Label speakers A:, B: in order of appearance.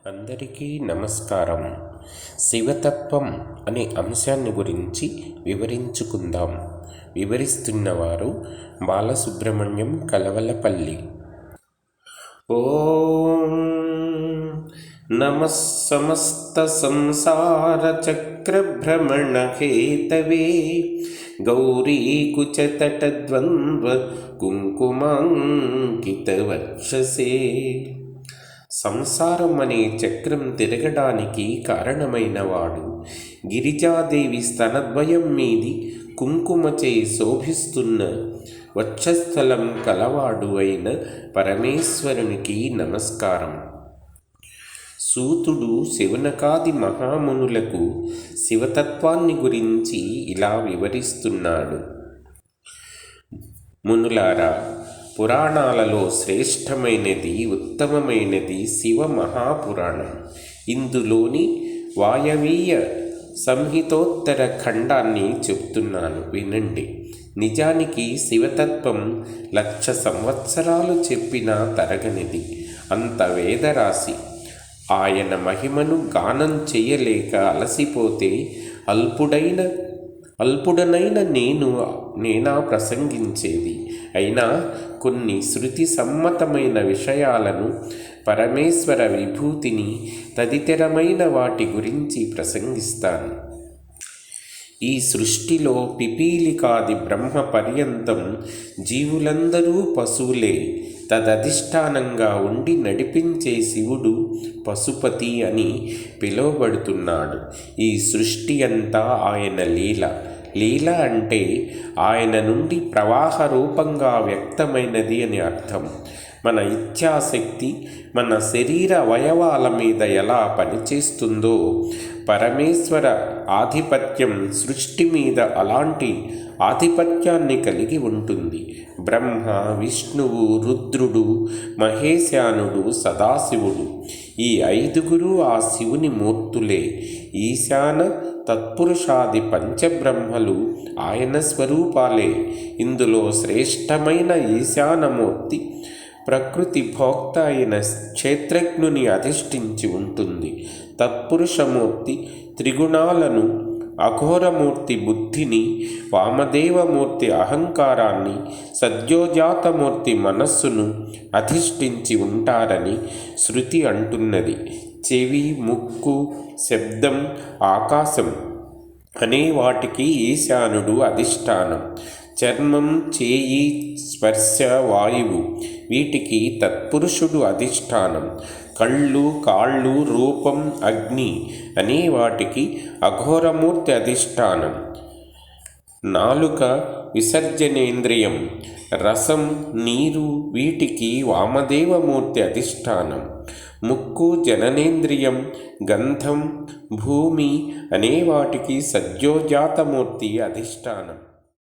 A: అందరికీ నమస్కారం. శివతత్వం అనే అంశాన్ని గురించి వివరించుకుందాం. వివరిస్తున్నవారు బాలసుబ్రహ్మణ్యం కలవలపల్లి. ఓం నమః సమస్త సంసార చక్ర భ్రమణ హేతవే గౌరీకుచతట ద్వంద్వ కుంకుమాంకిత వక్షసే. సంసారం అనే చక్రం తిరగడానికి కారణమైనవాడు, గిరిజాదేవి స్తనద్వయం మీది కుంకుమచే శోభిస్తున్న వక్షస్థలం కలవాడు అయిన పరమేశ్వరునికి నమస్కారం. సూతుడు శివనకాది మహామునులకు శివతత్వాన్ని గురించి ఇలా వివరిస్తున్నాడు. మునులారా, పురాణాలలో శ్రేష్టమైనది, ఉత్తమమైనది శివ మహాపురాణం. ఇందులోని వాయవీయ సంహితోత్తర ఖండాన్ని చెప్తున్నాను, వినండి. నిజానికి శివతత్వం 1,00,000 సంవత్సరాలు చెప్పినా తరగనిది. అంత వేదరాశి. ఆయన మహిమను గానం చేయలేక అలసిపోతే అల్పుడనైన నేనా ప్రసంగించేది. అయినా కొన్ని శృతి సమ్మతమైన విషయాలను, పరమేశ్వర విభూతిని, తదితరమైన వాటి గురించి ప్రసంగిస్తాను. ఈ సృష్టిలో పిపీలికాది బ్రహ్మ పర్యంతం జీవులందరూ పశువులే. తదధిష్టానంగా ఉండి నడిపించే శివుడు పశుపతి అని పిలువబడుతున్నాడు. ఈ సృష్టి అంతా ఆయన లీల. లీల అంటే ఆయన నుండి ప్రవాహ రూపంగా వ్యక్తమైనది అని అర్థం. మన ఇచ్ఛాశక్తి మన శరీర అవయవాల మీద ఎలా పనిచేస్తుందో, పరమేశ్వర ఆధిపత్యం సృష్టి మీద అలాంటి ఆధిపత్యాన్ని కలిగి ఉంటుంది. బ్రహ్మ, విష్ణువు, రుద్రుడు, మహేశానుడు, సదాశివుడు ఈ 5గురు ఆ శివుని మూర్తులే. ఈశాన తత్పురుషాది పంచబ్రహ్మలు ఆయన స్వరూపాలే. ఇందులో శ్రేష్టమైన ఈశానమూర్తి ప్రకృతి భోక్త అయిన క్షేత్రజ్ఞుని అధిష్ఠించి ఉంటుంది. తత్పురుషమూర్తి త్రిగుణాలను, అఘోరమూర్తి బుద్ధిని, వామదేవమూర్తి అహంకారాన్ని, సద్యోజాతమూర్తి మనస్సును అధిష్ఠించి ఉంటారని శృతి అంటున్నది. చెవి, ముక్కు, శబ్దం, ఆకాశం అనే వాటికి ఈశానుడు అధిష్టానం. చర్మం, చేయి, స్పర్శ, వాయువు వీటికి తత్పురుషుడు అధిష్టానం. కళ్ళు, కాళ్ళు, రూపం, అగ్ని అనే వాటికి అఘోరమూర్తి అధిష్టానం. నాలుక విసర్జనేంద్రియం, రసం, నీరు వీటికి వామదేవమూర్తి అధిష్టానం. ముక్కు జననేంద్రియం, గంధం, భూమి అనే వాటికి సద్యోజాతమూర్తి అధిష్టానం.